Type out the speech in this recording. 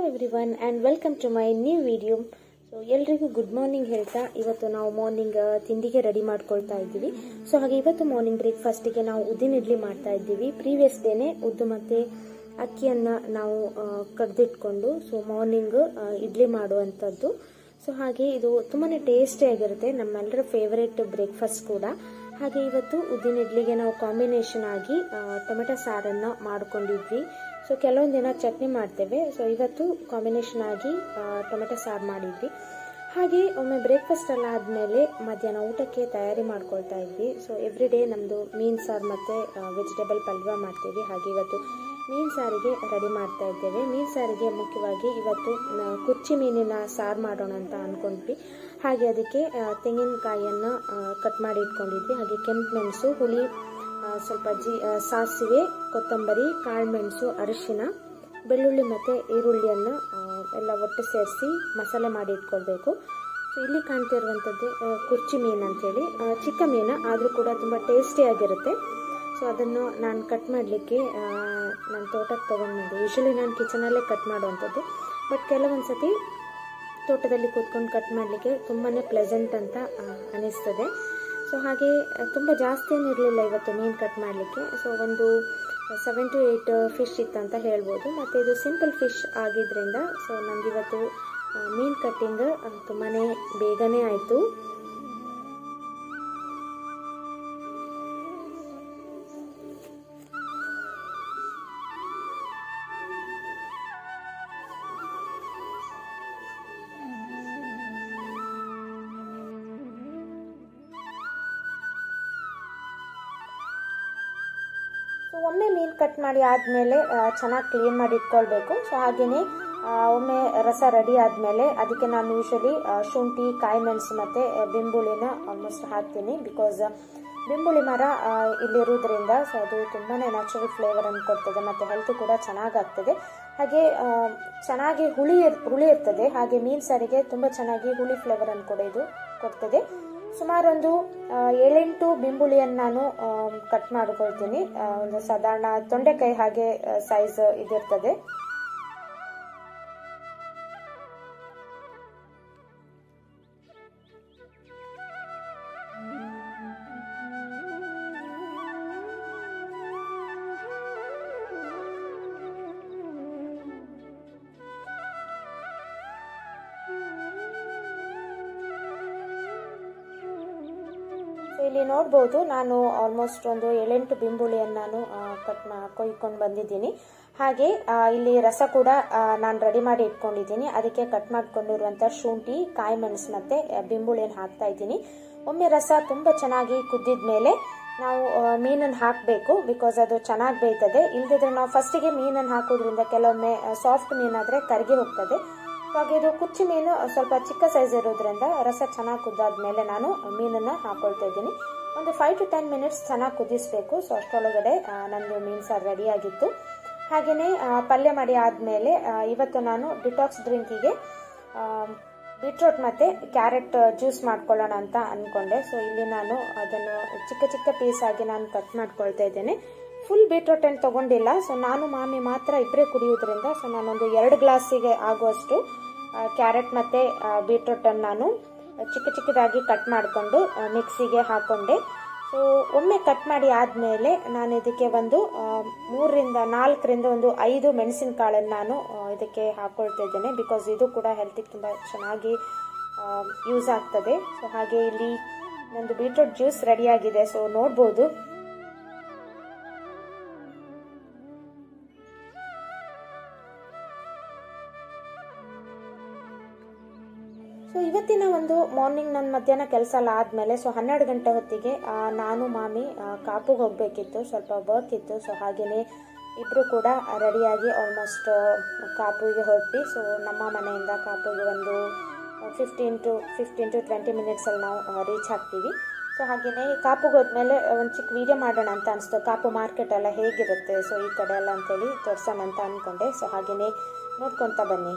Everyone and welcome to my new video. So ಎಲ್ರಿಗೂ good morning ಹೇಳ್ತಾ ಇವತ್ತು ನಾವು ಮಾರ್ನಿಂಗ್ ತಿಂಡಿಗೆ ರೆಡಿ ಮಾಡ್ಕೊಳ್ತಾ ಇದ್ದೀವಿ. ಸೊ ಹಾಗೆ ಇವತ್ತು ಮಾರ್ನಿಂಗ್ ಬ್ರೇಕ್ಫಾಸ್ಟಿಗೆ ನಾವು ಉದ್ದಿನ ಇಡ್ಲಿ ಮಾಡ್ತಾ ಇದ್ದೀವಿ. ಪ್ರೀವಿಯಸ್ ಡೇನೆ ಉದ್ದು ಮತ್ತು ಅಕ್ಕಿಯನ್ನು ನಾವು ಕಡ್ದಿಟ್ಕೊಂಡು ಸೊ ಮಾರ್ನಿಂಗ್ ಇಡ್ಲಿ ಮಾಡುವಂಥದ್ದು. ಸೊ ಹಾಗೆ ಇದು ತುಂಬಾ ಟೇಸ್ಟಿಯಾಗಿರುತ್ತೆ, ನಮ್ಮೆಲ್ಲರ ಫೇವರೇಟ್ ಬ್ರೇಕ್ಫಾಸ್ಟ್ ಕೂಡ. ಹಾಗೆ ಇವತ್ತು ಉದ್ದಿನ ಇಡ್ಲಿಗೆ ನಾವು ಕಾಂಬಿನೇಷನ್ ಆಗಿ ಟೊಮೆಟೊ ಸಾರನ್ನು ಮಾಡ್ಕೊಂಡಿದ್ವಿ. ಸೊ ಕೆಲವೊಂದು ದಿನ ಚಟ್ನಿ ಮಾಡ್ತೇವೆ, ಸೊ ಇವತ್ತು ಕಾಂಬಿನೇಷನ್ ಆಗಿ ಟೊಮೆಟೊ ಸಾರು ಮಾಡಿದ್ವಿ. ಹಾಗೆ ಒಮ್ಮೆ ಬ್ರೇಕ್ಫಾಸ್ಟ್ ಎಲ್ಲ ಆದಮೇಲೆ ಮಧ್ಯಾಹ್ನ ಊಟಕ್ಕೆ ತಯಾರಿ ಮಾಡ್ಕೊಳ್ತಾ ಇದ್ವಿ. ಸೊ ಎವ್ರಿ ಡೇ ನಮ್ಮದು ಮೀನು ಸಾರು ಮತ್ತು ವೆಜಿಟೇಬಲ್ ಪಲ್ಯ ಮಾಡ್ತೀವಿ. ಹಾಗೆ ಇವತ್ತು ಮೀನು ಸಾರಿಗೆ ರೆಡಿ ಮಾಡ್ತಾ ಇದ್ದೇವೆ. ಮೀನು ಸಾರಿಗೆ ಮುಖ್ಯವಾಗಿ ಇವತ್ತು ಕುಚ್ಚಿ ಮೀನಿನ ಸಾರು ಮಾಡೋಣ ಅಂತ ಅಂದ್ಕೊಂಡ್ವಿ. ಹಾಗೆ ಅದಕ್ಕೆ ತೆಂಗಿನಕಾಯಿಯನ್ನು ಕಟ್ ಮಾಡಿ ಇಟ್ಕೊಂಡಿದ್ವಿ. ಹಾಗೆ ಕೆಂಪು ಮೆಣಸು, ಹುಳಿ, ಸ್ವಲ್ಪ ಸಾಸಿವೆ, ಕೊತ್ತಂಬರಿ, ಕಾಳುಮೆಣಸು, ಅರಿಶಿನ, ಬೆಳ್ಳುಳ್ಳಿ ಮತ್ತು ಈರುಳ್ಳಿಯನ್ನು ಎಲ್ಲ ಒಟ್ಟು ಸೇರಿಸಿ ಮಸಾಲೆ ಮಾಡಿ ಇಟ್ಕೊಳ್ಬೇಕು. ಸೊ ಇಲ್ಲಿ ಕಾಣ್ತಿರುವಂಥದ್ದು ಕುಚ್ಚಿ ಮೀನು ಅಂತೇಳಿ, ಚಿಕ್ಕ ಮೀನು ಆದರೂ ಕೂಡ ತುಂಬ ಟೇಸ್ಟಿಯಾಗಿರುತ್ತೆ. ಸೊ ಅದನ್ನು ನಾನು ಕಟ್ ಮಾಡಲಿಕ್ಕೆ ನಾನು ತೋಟಕ್ಕೆ ತೊಗೊಂಡು ಬಂದೆ. ಯೂಶ್ವಲಿ ನಾನು ಕಿಚನಲ್ಲೇ ಕಟ್ ಮಾಡುವಂಥದ್ದು, ಬಟ್ ಕೆಲವೊಂದು ಸತಿ ತೋಟದಲ್ಲಿ ಕೂತ್ಕೊಂಡು ಕಟ್ ಮಾಡಲಿಕ್ಕೆ ತುಂಬಾ ಪ್ಲೆಸೆಂಟ್ ಅಂತ ಅನ್ನಿಸ್ತದೆ. ಸೊ ಹಾಗೆ ತುಂಬ ಜಾಸ್ತಿ ಏನಿರಲಿಲ್ಲ ಇವತ್ತು ಮೀನು ಕಟ್ ಮಾಡಲಿಕ್ಕೆ. ಸೊ ಒಂದು 7 to 8 ಫಿಶ್ ಇತ್ತಂತ ಹೇಳ್ಬೋದು. ಮತ್ತು ಇದು ಸಿಂಪಲ್ ಫಿಶ್ ಆಗಿದ್ದರಿಂದ ಸೊ ನನಗಿವತ್ತು ಮೀನು ಕಟ್ಟಿಂಗ್ ತುಂಬಾ ಬೇಗನೆ ಆಯಿತು. ಸೊ ಒಮ್ಮೆ ಮೀನು ಕಟ್ ಮಾಡಿ ಆದಮೇಲೆ ಚೆನ್ನಾಗಿ ಕ್ಲೀನ್ ಮಾಡಿ ಇಟ್ಕೊಳ್ಬೇಕು. ಸೊ ಹಾಗೆಯೇ ಒಮ್ಮೆ ರಸ ರೆಡಿ ಆದಮೇಲೆ ಅದಕ್ಕೆ ನಾನು ಯೂಶ್ವಲಿ ಶುಂಠಿ, ಕಾಯಿ ಮೆಣಸು ಮತ್ತು ಬೆಂಬುಳಿನ ಆಲ್ಮೋಸ್ಟ್ ಹಾಕ್ತೀನಿ. ಬಿಕಾಸ್ ಬೆಂಬುಳಿ ಮರ ಇಲ್ಲಿರೋದ್ರಿಂದ ಸೊ ಅದು ತುಂಬಾ ನ್ಯಾಚುರಲ್ ಫ್ಲೇವರನ್ನು ಕೊಡ್ತದೆ ಮತ್ತು ಹೆಲ್ತ್ ಕೂಡ ಚೆನ್ನಾಗಾಗ್ತದೆ. ಹಾಗೆ ಚೆನ್ನಾಗಿ ಹುಳಿ ಇರ್ತದೆ. ಹಾಗೆ ಮೀನು ಸಾರಿಗೆ ತುಂಬ ಚೆನ್ನಾಗಿ ಹುಳಿ ಫ್ಲೇವರನ್ನು ಕೂಡ ಇದು ಕೊಡ್ತದೆ. ಸುಮಾರೊಂದು 7-8 ಬೆಂಬುಳಿಯನ್ನು ನಾನು ಕಟ್ ಮಾಡ್ಕೊಳ್ತೀನಿ. ಒಂದು ಸಾಧಾರಣ ತೊಂಡೆಕಾಯಿ ಹಾಗೆ ಸೈಜ್ ಇದಿರ್ತದೆ. ಇಲ್ಲಿ ನೋಡ್ಬೋದು ನಾನು ಆಲ್ಮೋಸ್ಟ್ ಒಂದು 7-8 ಬೆಂಬುಳಿಯನ್ನು ನಾನು ಕೊಯ್ಕೊಂಡು ಬಂದಿದ್ದೀನಿ. ಹಾಗೆ ಇಲ್ಲಿ ರಸ ಕೂಡ ನಾನು ರೆಡಿ ಮಾಡಿ ಇಟ್ಕೊಂಡಿದ್ದೀನಿ. ಅದಕ್ಕೆ ಕಟ್ ಮಾಡ್ಕೊಂಡಿರುವಂಥ ಶುಂಠಿ, ಕಾಯಿ ಮೆಣಸು ಮತ್ತು ಬೆಂಬುಳಿಯನ್ನು ಹಾಕ್ತಾ ಇದ್ದೀನಿ. ಒಮ್ಮೆ ರಸ ತುಂಬ ಚೆನ್ನಾಗಿ ಕುದ್ದಿದ ಮೇಲೆ ನಾವು ಮೀನನ್ನು ಹಾಕಬೇಕು. ಬಿಕಾಸ್ ಅದು ಚೆನ್ನಾಗಿ ಬೇಯ್ತದೆ. ಇಲ್ಲದಿದ್ರೆ ನಾವು ಫಸ್ಟಿಗೆ ಮೀನನ್ನು ಹಾಕೋದ್ರಿಂದ ಕೆಲವೊಮ್ಮೆ ಸಾಫ್ಟ್ ಮೀನಾದರೆ ಕರಗಿ ಹೋಗ್ತದೆ. ಹಾಗೆ ಇದು ಕುಚ್ಚಿ ಮೀನು ಸ್ವಲ್ಪ ಚಿಕ್ಕ ಸೈಜ್ ಇರೋದ್ರಿಂದ ರಸ ಚೆನ್ನಾಗಿ ಕುದ್ದಾದ್ಮೇಲೆ ನಾನು ಮೀನನ್ನು ಹಾಕೊಳ್ತಾ ಇದ್ದೀನಿ. ಒಂದು 5 to 10 ಮಿನಿಟ್ಸ್ ಚೆನ್ನಾಗಿ ಕುದಿಸಬೇಕು. ಸೊ ಅಷ್ಟರೊಳಗಡೆ ನಂದು ಮೀನು ಸಾರು ರೆಡಿಯಾಗಿತ್ತು. ಹಾಗೆಯೇ ಪಲ್ಯ ಮಾಡಿ ಆದಮೇಲೆ ಇವತ್ತು ನಾನು ಡಿಟಾಕ್ಸ್ ಡ್ರಿಂಕಿಗೆ ಬೀಟ್ರೂಟ್ ಮತ್ತು ಕ್ಯಾರೆಟ್ ಜ್ಯೂಸ್ ಮಾಡ್ಕೊಳ್ಳೋಣ ಅಂತ ಅಂದ್ಕೊಂಡೆ. ಸೊ ಇಲ್ಲಿ ನಾನು ಅದನ್ನು ಚಿಕ್ಕ ಚಿಕ್ಕ ಪೀಸ್ ಆಗಿ ನಾನು ಕಟ್ ಮಾಡ್ಕೊಳ್ತಾ ಇದ್ದೇನೆ. ಫುಲ್ ಬೀಟ್ರೂಟ್ ಏನು ತೊಗೊಂಡಿಲ್ಲ. ಸೊ ನಾನು ಮಾಮಿ ಮಾತ್ರ ಇಬ್ಬರೇ ಕುಡಿಯೋದ್ರಿಂದ ಸೊ ನಾನೊಂದು 2 ಗ್ಲಾಸಿಗೆ ಆಗುವಷ್ಟು ಕ್ಯಾರೆಟ್ ಮತ್ತು ಬೀಟ್ರೂಟನ್ನು ನಾನು ಚಿಕ್ಕ ಚಿಕ್ಕದಾಗಿ ಕಟ್ ಮಾಡಿಕೊಂಡು ಮಿಕ್ಸಿಗೆ ಹಾಕ್ಕೊಂಡೆ. ಸೊ ಒಮ್ಮೆ ಕಟ್ ಮಾಡಿ ಆದಮೇಲೆ ನಾನು ಇದಕ್ಕೆ ಒಂದು 3-4 ಒಂದು 5 ಮೆಣಸಿನಕಾಳನ್ನು ನಾನು ಇದಕ್ಕೆ ಹಾಕ್ಕೊಳ್ತಾ ಇದ್ದೇನೆ. ಬಿಕಾಸ್ ಇದು ಕೂಡ ಹೆಲ್ತಿಗೆ ತುಂಬ ಚೆನ್ನಾಗಿ ಯೂಸ್ ಆಗ್ತದೆ. ಸೊ ಹಾಗೆ ಇಲ್ಲಿ ನಂದು ಬೀಟ್ರೂಟ್ ಜ್ಯೂಸ್ ರೆಡಿಯಾಗಿದೆ. ಸೊ ನೋಡ್ಬೋದು. ಸೊ ಇವತ್ತಿನ ಒಂದು ಮಾರ್ನಿಂಗ್ ನನ್ನ ಮಧ್ಯಾಹ್ನ ಕೆಲಸ ಎಲ್ಲ ಆದಮೇಲೆ ಸೊ 12 ಗಂಟೆ ಹೊತ್ತಿಗೆ ನಾನು ಮಾಮಿ ಕಾಪುಗೆ ಹೋಗಬೇಕಿತ್ತು, ಸ್ವಲ್ಪ ವರ್ಕ್ ಇತ್ತು. ಸೊ ಹಾಗೆಯೇ ಇಬ್ಬರು ಕೂಡ ರೆಡಿಯಾಗಿ ಆಲ್ಮೋಸ್ಟ್ ಕಾಪುಗೆ ಹೊರಟಿ. ಸೊ ನಮ್ಮ ಮನೆಯಿಂದ ಕಾಪುಗೆ ಒಂದು 15 to 20 ಮಿನಿಟ್ಸಲ್ಲಿ ನಾವು ರೀಚ್ ಆಗ್ತೀವಿ. ಸೊ ಹಾಗೆಯೇ ಕಾಪುಗೆ ಹೋದ್ಮೇಲೆ ಒಂದು ಚಿಕ್ಕ ವಿಡಿಯೋ ಮಾಡೋಣ ಅಂತ ಅನಿಸ್ತು. ಕಾಪು ಮಾರ್ಕೆಟ್ ಎಲ್ಲ ಹೇಗಿರುತ್ತೆ ಸೊ ಈ ಕಡೆ ಎಲ್ಲ ಅಂತೇಳಿ ತೋರ್ಸೋಣ ಅಂತ ಅಂದ್ಕೊಂಡೆ. ಸೊ ಹಾಗೆಯೇ ನೋಡ್ಕೊತ ಬನ್ನಿ.